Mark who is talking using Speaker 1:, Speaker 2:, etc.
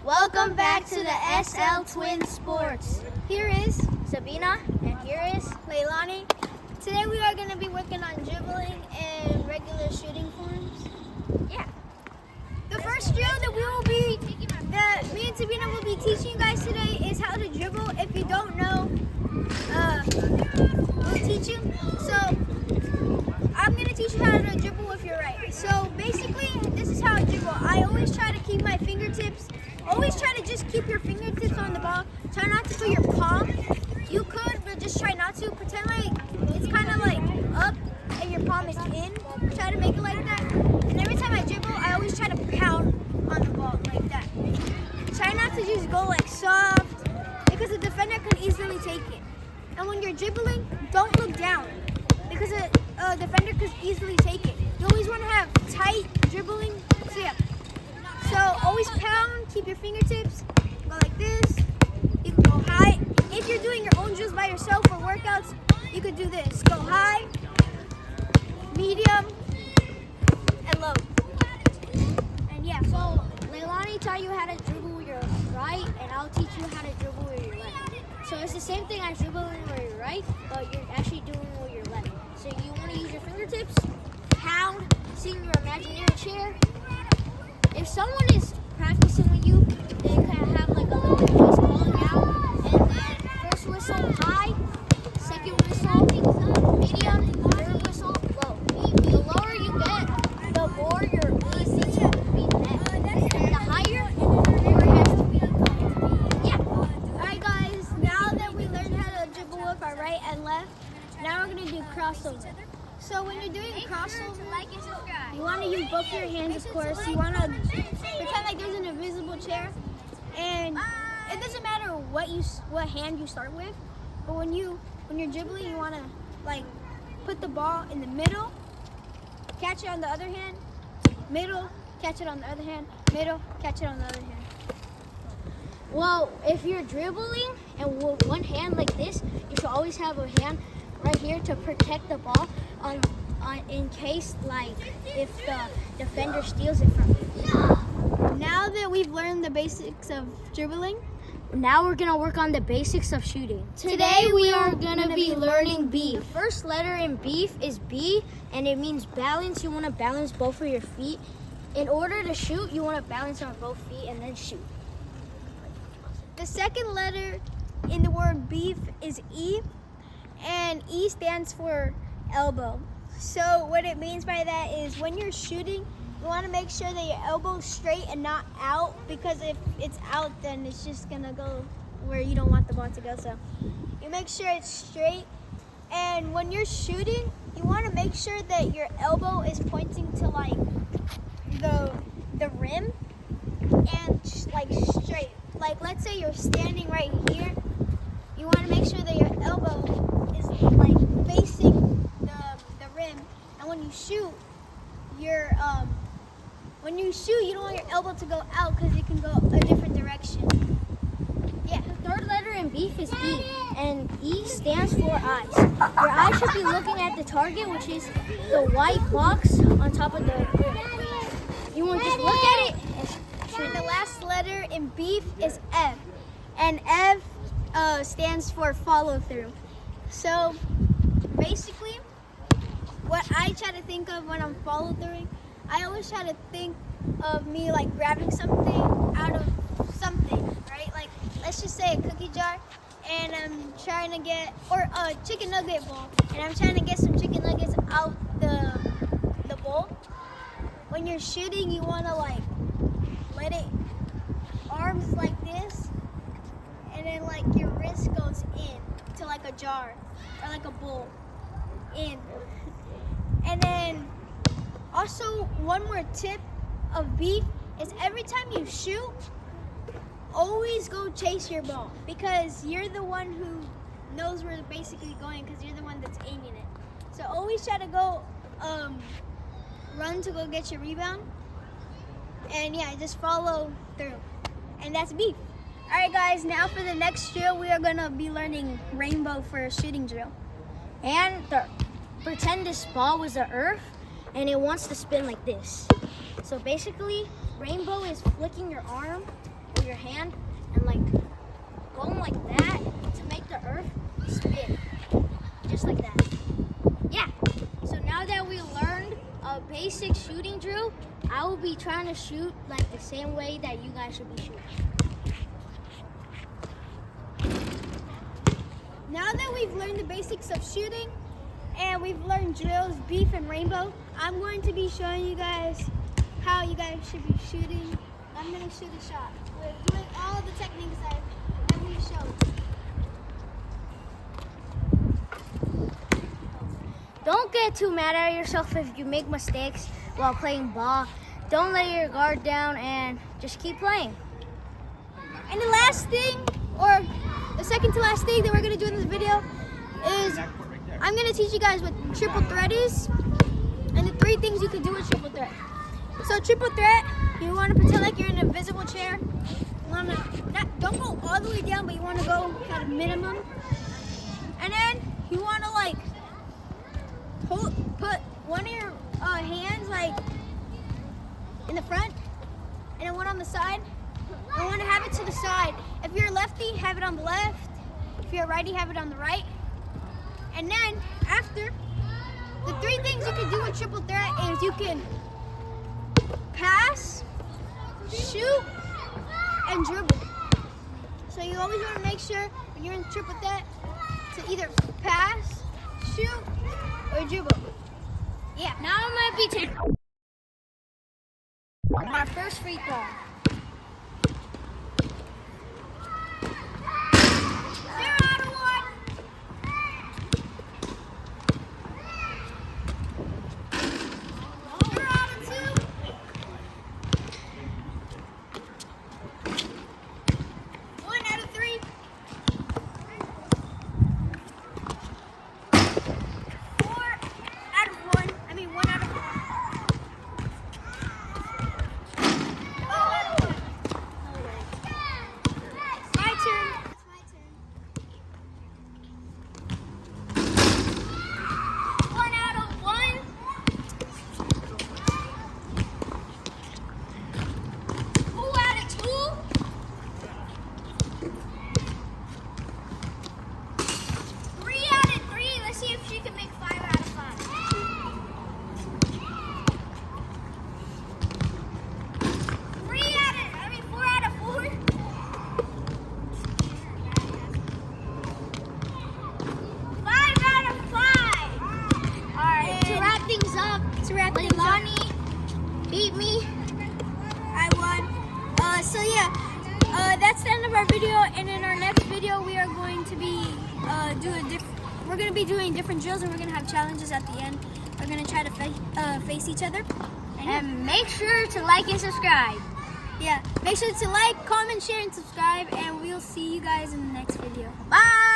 Speaker 1: Welcome back to the SL Twin Sports.
Speaker 2: Here is
Speaker 1: Sabina, and here is
Speaker 2: Leilani. Today we are going to be working on dribbling and regular shooting forms.
Speaker 1: Yeah.
Speaker 2: The first drill that me and Sabina will be teaching you guys today is how to dribble. If you don't know, we'll teach you. So I'm going to teach you how to dribble with your right. So basically, this is how I dribble. I always try to keep my fingertips. Always try to just keep your fingertips on the ball. Try not to put your palm. You could, but just try not to. Pretend like it's kind of like up and your palm is in. Try to make it like that. And every time I dribble, I always try to pound on the ball like that. Try not to just go like soft because the defender could easily take it. And when you're dribbling, don't look down because a defender could easily take it. You always want to have tight dribbling. So yeah. So always pound, keep your fingertips, go like this. You can go high. If you're doing your own drills by yourself or workouts, you could do this. Go high, medium, and low. And yeah.
Speaker 1: So Leilani taught you how to dribble with your right, and I'll teach you how to dribble with your left. So it's the same thing as dribbling with your right, but you're actually doing it with your left. So you want to use your fingertips, pound, sing your imaginary chair. If someone is practicing with you, they can have like a little voice calling out, and then first whistle high, second whistle medium, third whistle low. The lower you get, the more your knees need to be bent, and the higher, the more it has to be. Yeah.
Speaker 2: Alright guys, now that we learned how to dribble with our right and left, now we're going to do crossover. So when you're doing crossover, you want to use both your hands, of course. You want to pretend like there's an invisible chair, and it doesn't matter what hand you start with. But when you're dribbling, you want to like put the ball in the middle, catch it on the other hand, middle, catch it on the other hand, middle, catch it on the other hand.
Speaker 1: Well, if you're dribbling and with one hand like this, you should always have a hand right here to protect the ball in case like if the defender steals it from you.
Speaker 2: Now that we've learned the basics of dribbling,
Speaker 1: Now we're gonna work on the basics of shooting.
Speaker 2: Today we are gonna be learning beef.
Speaker 1: The first letter in beef is B, and it means balance. You want to balance both of your feet. In order to shoot, you want to balance on both feet and then shoot.
Speaker 2: The second letter in the word beef is E, and E stands for elbow. So what it means by that is when you're shooting, you want to make sure that your elbow's straight and not out, because if it's out, then it's just gonna go where you don't want the ball to go. So you make sure it's straight, and when you're shooting, you want to make sure that your elbow is pointing to like the rim and like straight. Like let's say you're standing right here, you want to make sure that your elbow is like facing the rim, and when you shoot, you don't want your elbow to go out because it can go a different direction.
Speaker 1: Yeah, the third letter in beef is E, and E stands for eyes. Your eyes should be looking at the target, which is the white box on top of the rim. You want to just look at it and shoot.
Speaker 2: And the last letter in beef is F, and F stands for follow through. So basically, what I try to think of when I'm follow throughing, I always try to think of me like grabbing something out of something, right? Like let's just say a cookie jar, and I'm trying to get, or a chicken nugget bowl, and I'm trying to get some chicken nuggets out the bowl. When you're shooting, you want to like let it arms like this, and then like your wrist goes in to like a jar or like a bowl in. And then also one more tip of beef is every time you shoot, always go chase your ball, because you're the one who knows where it's basically going, because you're the one that's aiming it. So always try to go run to go get your rebound, and yeah, just follow through. And that's beef. Alright guys, now for the next drill, we are gonna be learning rainbow for a shooting drill.
Speaker 1: And pretend this ball was the earth, and it wants to spin like this. So basically, rainbow is flicking your arm or your hand and like going like that to make the earth spin, just like that. Yeah. So now that we learned a basic shooting drill, I will be trying to shoot like the same way that you guys should be shooting.
Speaker 2: Now that we've learned the basics of shooting and we've learned drills, beef and rainbow, I'm going to be showing you guys how you guys should be shooting. I'm going to shoot a shot. We're doing all the techniques that we showed.
Speaker 1: Don't get too mad at yourself if you make mistakes while playing ball. Don't let your guard down and just keep playing.
Speaker 2: And the last thing, or the second to last thing that we're going to do in this video is I'm going to teach you guys what triple threat is and the 3 things you can do with triple threat. So triple threat, you want to pretend like you're in an invisible chair. You want to don't go all the way down, but you want to go at a minimum. And then you want to like put one of your hands like in the front and then one on the side. I want to have it to the side. If you're a lefty, have it on the left. If you're a righty, have it on the right. And then after, the 3 things you can do with triple threat is you can pass, shoot, and dribble. So you always want to make sure when you're in triple threat to either pass, shoot, or dribble. Yeah.
Speaker 1: Now I might be taking our first free throw. Lonnie beat me.
Speaker 2: I won. So yeah, that's the end of our video. And in our next video, we are going to be doing different drills, and we're gonna have challenges at the end. We're gonna try to face each other.
Speaker 1: And make sure to like and subscribe.
Speaker 2: Yeah, make sure to like, comment, share, and subscribe. And we'll see you guys in the next video.
Speaker 1: Bye.